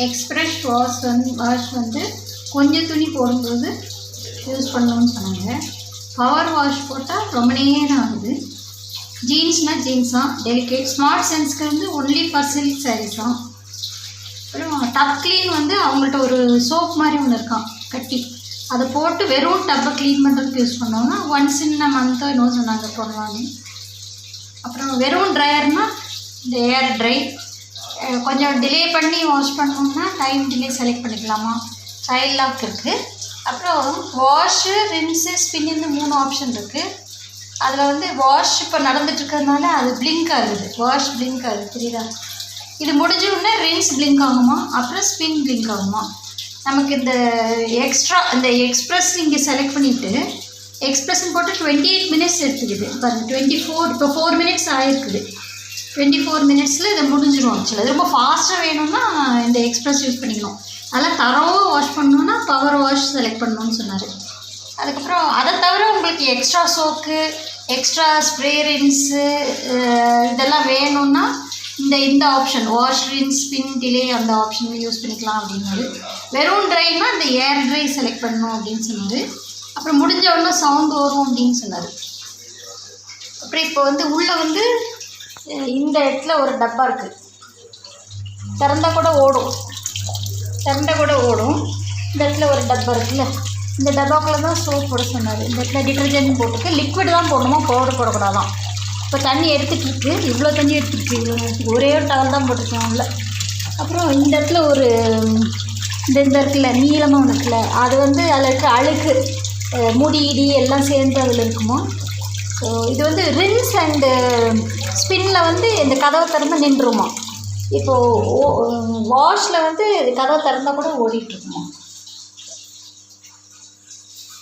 Express wash வந்து கொஞ்சம் துணி போடும்போது யூஸ் பண்ணணும்னு சொன்னாங்க. பவர் வாஷ் போட்டால் ரொம்ப நேரம் ஆகுது. ஜீன்ஸ்னால் ஜீன்ஸ் தான் டெலிகேட். ஸ்மார்ட் சென்ஸ்க்கு வந்து ஒன்லி ஃபார் சில்க் சாரீஸ் தான். அப்புறம் டப் க்ளீன் வந்து அவங்கள்ட்ட ஒரு சோப் மாதிரி ஒன்று இருக்கான் கட்டி, அதை போட்டு வெறும் டப்பை க்ளீன் பண்ணுறதுக்கு யூஸ் பண்ணோம்னா ஒன்ஸ் இன் அ மந்த்தோ இன்னும் சொன்னாங்க போடலான்னு. அப்புறம் வெறும் ட்ரையர்னால் இந்த ஏர் ட்ரை கொஞ்சம் டிலே பண்ணி வாஷ் பண்ணோம்னா டைம் டிலே செலக்ட் பண்ணிக்கலாமா, சைல்ட் லாக் இருக்குது. அப்புறம் வாஷு, ரின்ஸு, ஸ்பின்னு 3 ஆப்ஷன் இருக்குது. அதில் வந்து வாஷ் இப்போ நடந்துட்டுருக்கிறதுனால அது பிளிங்க் ஆகுது, வாஷ் பிளிங்க் ஆகுது, தெரியுதா? இது முடிஞ்ச உடனே ரின்ஸ் பிளிங்க் ஆகுமா, அப்புறம் ஸ்பின் பிளிங்க் ஆகுமா. நமக்கு இந்த எக்ஸ்ட்ரா இந்த எக்ஸ்ப்ரெஸ் இங்கே செலக்ட் பண்ணிவிட்டு எக்ஸ்ப்ரெஸ்ன்னு போட்டு 28 மினிட்ஸ் எடுத்துக்குது பாருங்கள். 24 இப்போ 4 மினிட்ஸ் ஆகிருக்குது. 24 மினிட்ஸில் இதை முடிஞ்சிடும். ஆக்சுவலாக ரொம்ப ஃபாஸ்ட்டாக வேணும்னா இந்த எக்ஸ்ப்ரெஸ் யூஸ் பண்ணிக்கணும். அதெல்லாம் தரவாக வாஷ் பண்ணணுன்னா பவர் வாஷ் செலக்ட் பண்ணணும்னு சொன்னார். அதுக்கப்புறம் அதை தவிர உங்களுக்கு எக்ஸ்ட்ரா சோக்கு, எக்ஸ்ட்ரா ஸ்ப்ரே ரின்ஸு இதெல்லாம் வேணும்னா இந்த option wash, rinse, spin, delay அந்த ஆப்ஷன் யூஸ் பண்ணிக்கலாம் அப்படின்னாரு. வெறும் ட்ரைனா இந்த ஏர் ட்ரை செலக்ட் பண்ணணும் அப்படின்னு சொன்னார். அப்புறம் முடிஞ்ச உடனே சவுண்ட் வரும் அப்படின்னு சொன்னார். அப்புறம் இப்போ வந்து உள்ளே வந்து இந்த இடத்துல ஒரு டப்பா இருக்குது, திறந்தால் கூட ஓடும். இந்த இடத்துல ஒரு டப்பா இருக்குல்ல, இந்த டப்பாக்குள்ளே தான் சோப் போட சொன்னார். இந்த இடத்துல டிட்டர்ஜென்ட் போட்டுருக்கு. லிக்விட் தான் போடணுமா, பவுடர் போடக்கூடாதான். இப்போ தண்ணி எடுத்துகிட்டு இவ்வளோ தண்ணி எடுத்துகிட்டு ஒரே ஒரு டவல் தான் போட்டிருக்கேன் உள்ள. அப்புறம் இந்த இடத்துல ஒரு இந்த இருக்குல்ல நீளமாக ஒன்று இருக்குல்ல, அது வந்து அதில் இருக்க அழுக்கு முடி இடி எல்லாம் சேர்ந்து அதில் இருக்குமா. ஸோ இது வந்து ரின்ஸ் அண்டு ஸ்பின்னில் வந்து இந்த கதவை திறந்து நின்றுருமா. இப்போது வாஷில் வந்து கதவை திறந்தால் கூட ஓடிட்டுருக்குமா.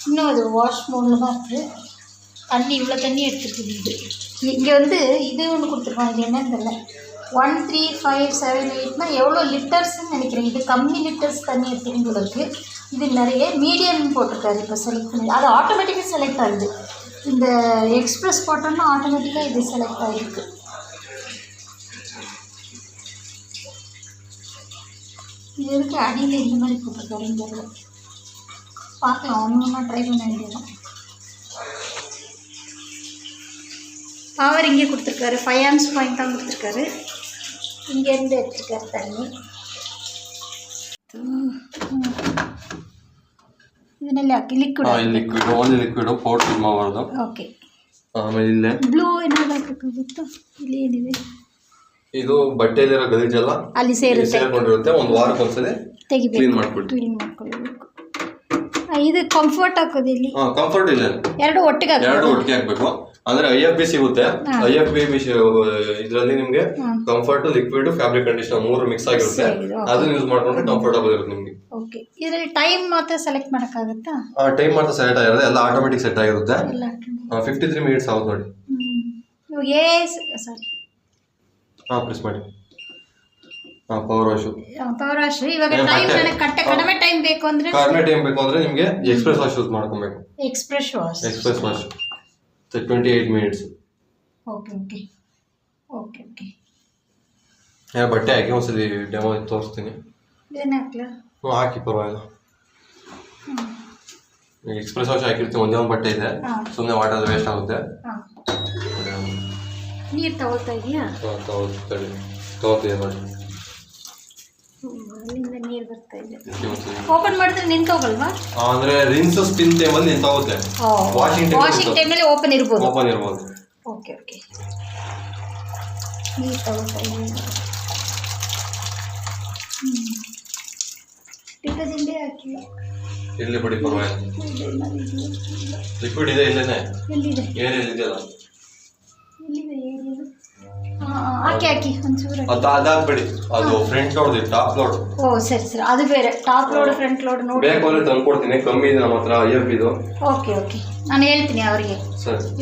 இன்னும் அது வாஷ் மோடில் தான் இருக்குது. தண்ணி இவ்வளோ தண்ணி எடுத்துருக்குது. இங்கே வந்து இது ஒன்று கொடுத்துருக்காங்க, இது என்னன்னு தெரியல. 1, 3, 5, 7, 8னா எவ்வளோ லிட்டர்ஸ்ன்னு நினைக்கிறேன். இது கம்மி லிட்டர்ஸ் தண்ணி எடுத்துக்கிட்டு இருக்குது. இது நிறைய மீடியம் போட்டிருக்காரு. இப்போ செலக்ட் பண்ணி அது ஆட்டோமேட்டிக்காக செலக்ட் ஆகுது. இந்த எக்ஸ்ப்ரெஸ் போட்டோம்னா ஆட்டோமேட்டிக்காக இது செலக்ட் ஆகிருக்கு. இது இருக்கு அடியில் இந்த மாதிரி போட்டிருக்காரு. இங்கே பார்க்கலாம், ஒன்று ட்ரை பண்ண வேண்டியதான். பவர் இங்கே கொடுத்துருக்காரு, 5 amps பாயிண்ட் தான் கொடுத்துருக்காரு. இங்கேருந்து எடுத்துருக்காரு தண்ணி. ಇದನ್ನೆಲ್ಲ ಹಾಕಿ ಲಿಕ್ವಿಡ್ ಓನ್ಲಿ ಲಿಕ್ವಿಡ್ ಪೌಡರ್ ಮಾಡಬಾರ್ದು. ಓಕೆ. ಆಮೇಲೆ ಇಲ್ಲೇ ಬ್ಲೂ ಏನಾದ್ರು ಹಾಕಬೇಕಾಗುತ್ತಾ? ಇಲ್ಲಿ ಏನಿದೆ, ಇದು ಬಟ್ಟೆಯಲ್ಲಿರೋ ಗಲೀಜೆಲ್ಲ ಅಲ್ಲಿ ಸೇರ್ಕೊಂಡಿರುತ್ತೆ. ಒಂದು ವಾರಕ್ಕೆ ಒಂದ್ಸಲಿ ಕ್ಲೀನ್ ಮಾಡ್ಕೊಳ್ಬೇಕು. ಇದು ಕಂಫರ್ಟ್ ಹಾಕೋದು ಇಲ್ಲಿ. ಕಂಫರ್ಟ್ ಇಲ್ಲ, ಎರಡು ಒಟ್ಟಿಗೆ ಹಾಕ್ಬೇಕು. ಅಂದ್ರೆ IFB ಸಿಗುತ್ತೆ. IFB ಇದರಲ್ಲಿ ನಿಮ್ಗೆ comfort, liquid, fabric conditioner 3 mix ಆಗಿರುತ್ತೆ. ಅದನ್ನ ಯೂಸ್ ಮಾಡ್ಕೊಂಡ್ರೆ ಕಂಫರ್ಟಬಲ್ ಇರುತ್ತೆ ನಿಮ್ಗೆ. ಓಕೆ. ಇದರಲ್ಲಿ ಟೈಮ್ ಮಾತ್ರ ಸೆಲೆಕ್ಟ್ ಮಾಡಕ್ಕಾಗುತ್ತಾ? ಟೈಮ್ ಮಾತ್ರ ಸೆಲೆಕ್ಟ್ ಆಗಿರುತ್ತೆ, ಎಲ್ಲ ಆಟೋಮೆಟಿಕ್ ಸೆಟ್ ಆಗಿರುತ್ತೆ. 53 ಮಿನಿಟ್ಸ್ ಆಗುತ್ತೆ ನೋಡಿ. ಸಾರಿ, ಪ್ರೆಸ್ ಮಾಡಿ. Power wash. ಇವಾಗ ಟೈಮ್ ನನಗೆ ಕಡಿಮೆ ಟೈಮ್ ಬೇಕು ಅಂದ್ರೆ ನಿಮಗೆ ಎಕ್ಸ್ಪ್ರೆಸ್ ವಾಶ್ ಯೂಸ್ ಮಾಡ್ಕೊಬೇಕು. Express wash 28 minutes. ಓಕೆ. ಬಟ್ಟೆ ಹಾಕಿ ಒಂದ್ಸಲಿ ಡೆಮೋ ತೋರಿಸ್ತೀನಿ. ಹಾಕಿ ಪರವಾಗಿಲ್ಲ. ಎಕ್ಸ್ಪ್ರೆಸ್ ವಾಶ್ ಹಾಕಿರ್ತೀನಿ, ಒಂದೇ ಒಂದು ಬಟ್ಟೆ ಇದೆ, ಸುಮ್ಮನೆ ವಾಟರ್ ವೇಸ್ಟ್ ಆಗುತ್ತೆ. ನೀರು ತಗೋತಾ ಇದೆಯಾ? ತಗೋತೀವಿ ನೋಡಿ. ಅಲ್ಲಿಂದ ನೀರು ಬರ್ತಾ ಇದೆ. ಓಪನ್ ಮಾಡಿದ್ರೆ ನಿಂತೋಗಲ್ವಾ? ಅಂದ್ರೆ ರಿನ್ಸ್ ಸ್ಪಿನ್ ಟೈಮಲ್ಲಿ ನಿಂತೋಗುತ್ತೆ. ವಾಷಿಂಗ್ ಟೈಮಲ್ಲಿ ಓಪನ್ ಇರ್ಬೋದು. ಓಕೆ. ನೀರು ತಗೋತಾ ಇದೆ. ಟಿಕದಿಂಡೆ ಹಾಕಿಲ್ಲ. ಇಲ್ಲಿ ಬಿಡಿ ಪರವಾಗಿಲ್ಲ. ಲಿಕ್ವಿಡ್ ಇದೆ ಇಲ್ಲೇನೆ. ಎಲ್ಲಿದೆ? ಏನಿದೆಯಲ್ಲ ಎಲ್ಲಿದೆ? ಹಾಕಿ ಒಂಚೂರು ಅದಾಗ್ಬಿಡಿ. ಅದು ಫ್ರಂಟ್ ಲೋಡ್, ಟಾಪ್ ಲೋಡ್. ಸರಿ, ಅದು ಬೇರೆ. ಟಾಪ್ ಲೋಡ್, ಫ್ರಂಟ್ ಲೋಡ್ ನೋಡಿ. ಬೇಕು ಅಂದ್ರೆ ತಂದ್ಕೊಡ್ತೀನಿ, ಕಮ್ಮಿ ಇದೆ ನಮ್ಮ ಹತ್ರ IFB ಇದು. ಓಕೆ. ನಾನು ಹೇಳ್ತೀನಿ ಅವರಿಗೆ,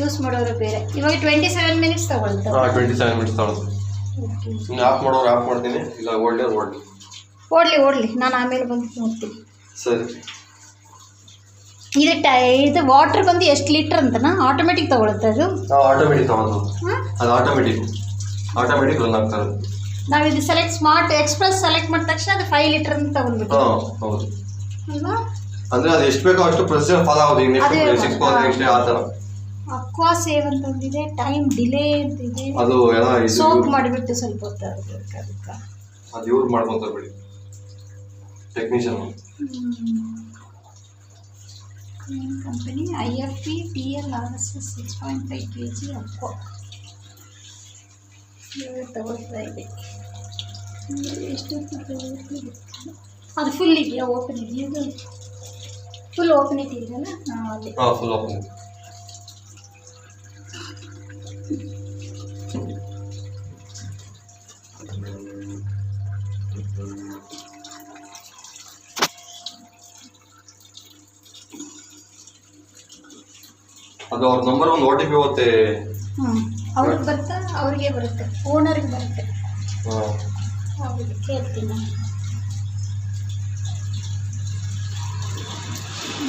ಯೂಸ್ ಮಾಡೋರು ಬೇರೆ. ಇವಾಗ 27 ಮಿನಿಟ್ಸ್ ತಗೊಳ್ತಾರೆ. 27 ಮಿನಿಟ್ಸ್ ತಗೊಳ್ತಾರೆ. ಸುಮ್ಮನೆ ಆಫ್ ಮಾಡೋರು ಆಫ್ ಮಾಡ್ತೀನಿ, ಇಲ್ಲ ಓಡ್ಲಿ. ನಾನು ಆಮೇಲೆ ಬಂದು ನೋಡ್ತೀನಿ. ಸರಿ. ಇದು ವಾಟರ್ ಬಂದು ಎಷ್ಟು ಲೀಟರ್ ಅಂತನಾ? ಆಟೋಮೆಟಿಕ್ ತಗೊಳುತ್ತೆ ಅದು? ಆಟೋಮೆಟಿಕ್ ತಗೊಳ್ಳೋದು. ಅದು ಆಟೋಮೆಟಿಕ್ ರನ್ ಆಗ್ತಾ ಇರೋದು. ನಾವಿದು ಸ್ಮಾರ್ಟ್ ಎಕ್ಸ್ಪ್ರೆಸ್ ಸೆಲೆಕ್ಟ್ ಮಾಡಿದ ತಕ್ಷಣ ಅದು 5 ಲೀಟರ್ ಅಂತ ತಗೊಂಡ್ಬಿಟ್ಟು ಹೌದು ಅಲ್ವಾ. ಅಂದ್ರೆ ಅದು ಎಷ್ಟು ಬೇಕೋ ಅಷ್ಟು ಪ್ರೊಸೀಜರ್ ಫಾಲೋ ಆಗೋದು. ಈಗ ನೆಕ್ಸ್ಟ್ ನೆಕ್ಸ್ಟ್ ಆ ಥರ ಅಕ್ವಾ ಸೇವ್ ಅಂತ ಒಂದಿದೆ, ಟೈಮ್ ಡಿಲೇ ಅಂತಿದೆ, ಅದು ಎಲ್ಲ ಸೋಪ್ ಮಾಡಿಬಿಟ್ಟು ಸ್ವಲ್ಪ ಹೊತ್ತು ಅದಕ್ಕೆ ಅದು ಇವ್ರು ಮಾಡ್ಕೊಂತಾರೆ ಬಿಡಿ technician. Company IFP PL RSS 6.5 kg aqua ತಗೋತಾ ಇದೆ. ಎಷ್ಟು ಅದು ಫುಲ್ ಇದೆಯಾ, ಓಪನ್ ಇದೆಯಾ? ಅದು ಫುಲ್ ಓಪನ್ ಇದೆಯಲ್ಲ ಅಲ್ಲಿ. Full open. ಅದು ಅವ್ರ ನಂಬರ್ ಒಂದು OTP ಹೋಗುತ್ತೆ. ಅವ್ರಿಗೆ ಬರುತ್ತಾ? ಅವ್ರಿಗೆ ಬರುತ್ತೆ, ಓನರ್ಗೆ ಬರುತ್ತೆ. ಅವ್ರಿಗೆ ಕೇಳ್ತೀನಿ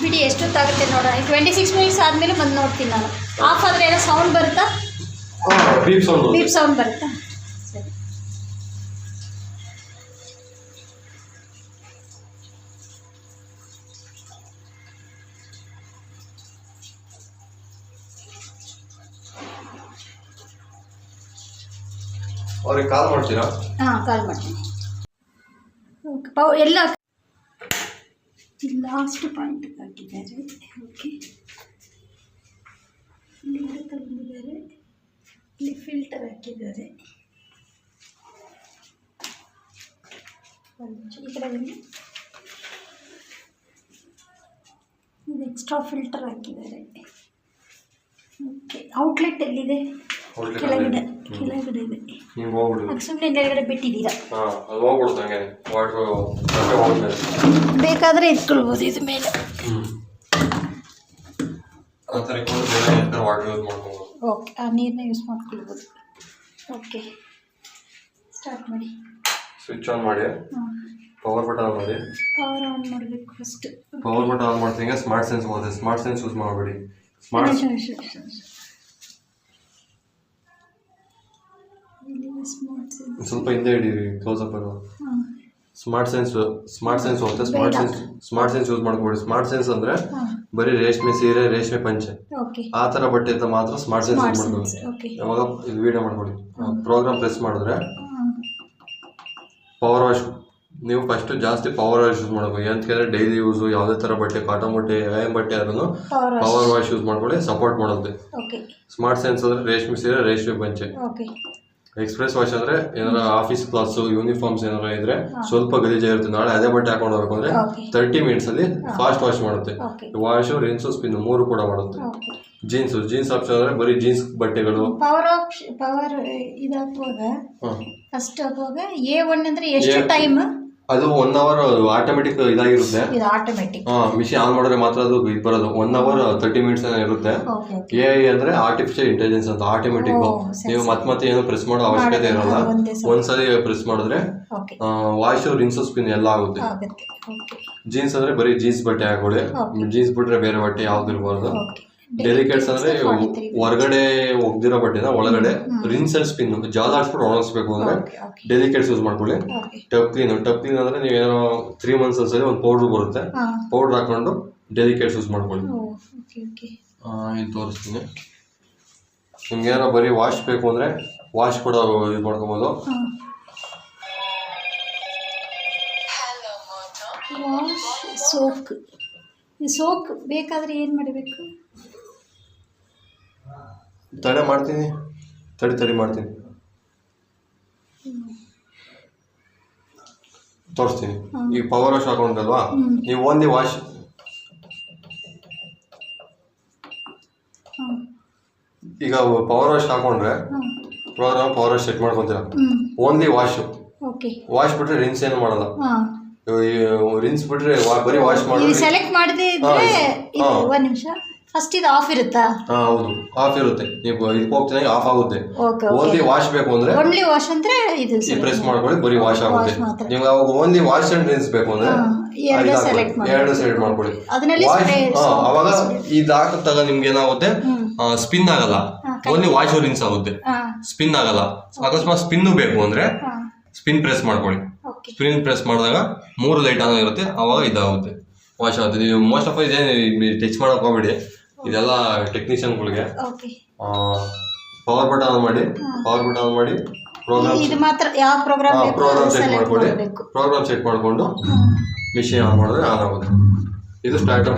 ಬಿಡಿ ಎಷ್ಟೊತ್ತಾಗುತ್ತೆ ನೋಡೋಣ. 26 ಮಿನಿಟ್ಸ್ ಆದಮೇಲೆ ಬಂದು ನೋಡ್ತೀನಿ ನಾನು. ಆಫ್ ಆದರೆ ಏನೋ ಸೌಂಡ್ ಬರುತ್ತಾ? ಬೀಪ್ ಸೌಂಡ್ ಬರುತ್ತಾ? ಸರಿ. ಅವ್ರಿಗೆ ಕಾಲ್ ಮಾಡ್ತೀರಾ? ಕಾಲ್ ಮಾಡ್ತೀನಿ. ಎಲ್ಲ ಲಾಸ್ಟ್ ಪಾಯಿಂಟ್ ಹಾಕಿದ್ದಾರೆ. ಓಕೆ, ಇಲ್ಲಿ ತಗೊಂಡಿದ್ದಾರೆ, ಇಲ್ಲಿ ಫಿಲ್ಟರ್ ಹಾಕಿದ್ದಾರೆ. ಈ ಕಡೆ ಬನ್ನಿ. ಇದು ಎಕ್ಸ್ಟ್ರಾ ಫಿಲ್ಟರ್ ಹಾಕಿದ್ದಾರೆ. ಓಕೆ, ಔಟ್ಲೆಟ್ ಎಲ್ಲಿದೆ? ಕೆಳಗಡೆ ಇದೆ. ಸುಮ್ಮನೆ ಕೆಳಗಡೆ ಬಿಟ್ಟಿದ್ದೀರಾ? ಬೇಕಾದರೆ ಇಟ್ಕೊಳ್ಬೋದು ಇದು ಮೇಲೆ. ಓಕೆ, ಆ ನೀರನ್ನ ಯೂಸ್ ಮಾಡ್ಕೊಳ್ಬೋದು. ಓಕೆ, ಸ್ಟಾರ್ಟ್ ಮಾಡಿ. ಸ್ವಿಚ್ ಆನ್ ಮಾಡಿ, ಪವರ್ ಬಟನ್ ಆನ್ ಮಾಡಿ. ಪವರ್ ಆನ್ ಮಾಡಬೇಕು ಫಸ್ಟ್. ಪವರ್ ಬಟನ್ ಆನ್ ಮಾಡ್ತೀನಿ. ಸ್ಮಾರ್ಟ್ ಸೆನ್ಸ್ ಹೋಗುತ್ತೆ. ಸ್ಮಾರ್ಟ್ ಸೆನ್ಸ್ ಯೂಸ್ ಮಾಡಬೇಡಿ. ಸ್ವಲ್ಪ ಹಿಂದೆ ಹಿಡೀರಿ, ಕ್ಲೋಸ್ ಅಪ್ ಅಲ್ಲ. ಸ್ಮಾರ್ಟ್ ಸೆನ್ಸ್ ಹೋಗುತ್ತೆ. ಸ್ಮಾರ್ಟ್ ಸೆನ್ಸ್ ಯೂಸ್ ಮಾಡ್ಕೊಬೇಡಿ. ಸ್ಮಾರ್ಟ್ ಸೆನ್ಸ್ ಅಂದ್ರೆ ಬರೀ ರೇಷ್ಮೆ ಸೀರೆ, ರೇಷ್ಮೆ ಪಂಚೆ ಆ ತರ ಬಟ್ಟೆ ಇದ್ದ ಮಾತ್ರ ಸ್ಮಾರ್ಟ್ ಸೆನ್ಸ್ ಯೂಸ್ ಮಾಡ್ಕೊಳ್ಳಿ. ಯಾವಾಗ ಇದು ವಿಡಿಯೋ ಮಾಡ್ಕೊಳ್ಳಿ, ಪ್ರೋಗ್ರಾಮ್ ಪ್ರೆಸ್ ಮಾಡಿದ್ರೆ ಪವರ್ ವಾಶ್. ನೀವು ಫಸ್ಟ್ ಜಾಸ್ತಿ ಪವರ್ ವಾಶ್ ಯೂಸ್ ಮಾಡಬೇಕು. ಎಂತಂದ್ರೆ ಡೈಲಿ ಯೂಸು ಯಾವುದೇ ತರ ಬಟ್ಟೆ, ಕಾಟನ್ ಬಟ್ಟೆ, ಏನ್ ಬಟ್ಟೆ ಆದ್ರೂ ಪವರ್ ವಾಶ್ ಯೂಸ್ ಮಾಡ್ಕೊಳ್ಳಿ. ಸಪೋರ್ಟ್ ಮಾಡುತ್ತೆ. ಸ್ಮಾರ್ಟ್ ಸೆನ್ಸ್ ಅಂದ್ರೆ ರೇಷ್ಮೆ ಸೀರೆ, ರೇಷ್ಮೆ ಪಂಚೆ. ಎಕ್ಸ್ಪ್ರೆಸ್ ವಾಶ್ ಅಂದ್ರೆ ಏನಾರ ಆಫೀಸ್ ಕ್ಲಾಸ್, ಯೂನಿಫಾರ್ಮ್ಸ್ ಏನಾರ ಇದ್ರೆ ಸ್ವಲ್ಪ ಗಲೀಜಾಗಿರುತ್ತೆ, ನಾಳೆ ಅದೇ ಬಟ್ಟೆ ಹಾಕೊಂಡು ಹೋಗ್ಬೇಕು ಅಂದ್ರೆ 30 ಮಿನಿಟ್ಸ್ ಅಲ್ಲಿ ಫಾಸ್ಟ್ ವಾಶ್ ಮಾಡುತ್ತೆ. ವಾಶು, ರಿನ್ಸು, ಸ್ಪಿನ್ 3 ಕೂಡ ಮಾಡುತ್ತೆ. ಜೀನ್ಸ್ ಆಪ್ಷನ್ ಅಂದ್ರೆ ಬರೀ ಜೀನ್ಸ್ ಬಟ್ಟೆಗಳು. ಪವರ್ ಇದಾಗುವಾಗ ಫಸ್ಟ್ ಆಗುವಾಗ A1 ಅಂದ್ರೆ ಎಷ್ಟು ಟೈಮ್? ಅದು 1 ಅವರ್ ಆಟೋಮೆಟಿಕ್ ಇದಾಗಿರುತ್ತೆ. ಮಿಷಿನ್ ಆನ್ ಮಾಡಿದ್ರೆ ಮಾತ್ರ ಅದು ಇದು ಬರೋದು. 1 ಅವರ್ 30 ಮಿನಿಟ್ಸ್ ಇರುತ್ತೆ. AI ಅಂದ್ರೆ ಆರ್ಟಿಫಿಷಿಯಲ್ ಇಂಟೆಲಿಜೆನ್ಸ್ ಅಂತ, ಆಟೋಮೆಟಿಕ್. ನೀವು ಮತ್ತೆ ಏನು ಪ್ರೆಸ್ ಮಾಡೋ ಅವಶ್ಯಕತೆ ಇರಲ್ಲ. ಒಂದ್ಸಲಿ ಪ್ರೆಸ್ ಮಾಡಿದ್ರೆ ವಾಶ್, ರಿನ್ಸು, ಸ್ಪಿನ್ ಎಲ್ಲ ಆಗುತ್ತೆ. ಜೀನ್ಸ್ ಅಂದ್ರೆ ಬರೀ ಜೀನ್ಸ್ ಬಟ್ಟೆ ಹಾಕೊಳ್ಳಿ. ಜೀನ್ಸ್ ಬಿಟ್ರೆ ಬೇರೆ ಬಟ್ಟೆ ಯಾವ್ದು ಇರಬಾರ್ದು. ಡೆಲಿಕೇಟ್ಸ್ ಅಂದ್ರೆ ಹೊರಗಡೆ ಒಗ್ದಿರೋ ಬಟ್ಟೆನ ಒಳಗಡೆ ರಿನ್ಸ್ ಅಂಡ್ ಸ್ಪಿನ್ ಜಾಲಾಡ್ಸ್ಬಿಟ್ಟು ಒಣಗಿಸ್ಬೇಕು ಅಂದ್ರೆ ಡೆಲಿಕೇಟ್ಸ್ ಯೂಸ್ ಮಾಡ್ಕೊಳ್ಳಿ. ಟಬ್ ಕ್ಲೀನ್ ಅಂದ್ರೆ ನೀವು ಏನೋ 3 months ಒಂದ್ಸರಿ ಒಂದು ಪೌಡರ್ ಬರುತ್ತೆ, ಪೌಡರ್ ಹಾಕೊಂಡು ಡೆಲಿಕೇಟ್ಸ್ ಯೂಸ್ ಮಾಡ್ಕೊಳ್ಳಿ. ಇದು ತೋರಿಸ್ತೀನಿ. ನಿಮ್ಗೆ ಏನೋ ಬರೀ ವಾಶ್ ಬೇಕು ಅಂದ್ರೆ ವಾಶ್ ಕೂಡ ಯೂಸ್ ಮಾಡ್ಕೋಬಹುದು. ಸೋಕ್ ಬೇಕಾದ್ರೆ ಏನು ಮಾಡಬೇಕು? ತಡೆ ಮಾಡ್ತೀನಿ, ತಡಿ ಮಾಡ್ತೀನಿ, ತೋರಿಸ್ತೀನಿ. ಈಗ ಪವರ್ ವಾಶ್ ಹಾಕೊಂಡ್ರಲ್ವಾ, ನೀವು ಓನ್ಲಿ ವಾಶ್ ಈಗ ಪವರ್ ವಾಶ್ ಹಾಕೊಂಡ್ರೆ ಪ್ರೋಗ್ರಾಮ್ ಪವರ್ ವಾಶ್ ಸೆಟ್ ಮಾಡ್ಕೊಂತೀರ. ಓನ್ಲಿ ವಾಶ್ ಬಿಟ್ರೆ ರಿನ್ಸ್ ಏನು ಮಾಡಲ್ಲ. ರಿನ್ಸ್ ಬಿಟ್ರೆ ಬರೀ ವಾಶ್ ಮಾಡಿ ಸೆಲೆಕ್ಟ್ ಮಾಡಿದ್ರೆ ಒಂದು ನಿಮಿಷ ಫಸ್ಟ್ ಇದು ಆಫ್ ಇರುತ್ತಾ? ಹೌದು, ಆಫ್ ಇರುತ್ತೆ. ನೀವು ಇದಕ್ಕೆ ಹೋಗ್ತೀನಿ ಆಫ್ ಆಗುತ್ತೆ. ಓನ್ಲಿ ವಾಶ್ ಬೇಕು ಅಂದ್ರೆ ಓನ್ಲಿ ವಾಶ್ ಅಂದ್ರೆ ಇದು ಪ್ರೆಸ್ ಮಾಡ್ಕೊಳ್ಳಿ, ಬರೀ ವಾಶ್ ಆಗುತ್ತೆ. ನೀವು ಅವಾಗ ಓನ್ಲಿ ವಾಶ್ ಅಂಡ್ ರಿನ್ಸ್ ಬೇಕು ಅಂದ್ರೆ ಎರಡು ಸೆಲೆಕ್ಟ್ ಮಾಡ್ಕೊಳ್ಳಿ. ಅವಾಗ ಇದು ಹಾಕಿದಾಗ ನಿಮ್ಗೆ ಏನಾಗುತ್ತೆ, ಸ್ಪಿನ್ ಆಗಲ್ಲ. ಓನ್ಲಿ ವಾಶ್ ರಿನ್ಸ್ ಆಗುತ್ತೆ, ಸ್ಪಿನ್ ಆಗಲ್ಲ. ಅಕಸ್ಮಾತ್ ಸ್ಪಿನ್ ಬೇಕು ಅಂದ್ರೆ ಸ್ಪಿನ್ ಪ್ರೆಸ್ ಮಾಡ್ಕೊಳ್ಳಿ. ಸ್ಪಿನ್ ಪ್ರೆಸ್ ಮಾಡಿದಾಗ 3 ಲೈಟ್ ಆನ್ ಇರುತ್ತೆ, ಅವಾಗ ಇದಾಗುತ್ತೆ, ವಾಶ್ ಆಗುತ್ತೆ. ನೀವು ಮೋಸ್ಟ್ ಆಫ್ ಟಚ್ ಮಾಡಕ್ ಹೋಗ್ಬೇಡಿ, ಇದೆಲ್ಲ ಟೆಕ್ನಿಷಿಯನ್ಗಳಿಗೆ. ಪವರ್ ಬಟನ್ ಆನ್ ಮಾಡಿ, ಪ್ರೋಗ್ರಾಮ್ ಸೆಟ್ ಮಾಡ್ಕೊಳ್ಳಿ. ಪ್ರೋಗ್ರಾಮ್ ಸೆಟ್ ಮಾಡಿಕೊಂಡು ಮಿಷಿನ್ ಆನ್ ಮಾಡಿದ್ರೆ ಆನ್ ಆಗುತ್ತೆ. ಇದು ಸ್ಟಾರ್ಟ್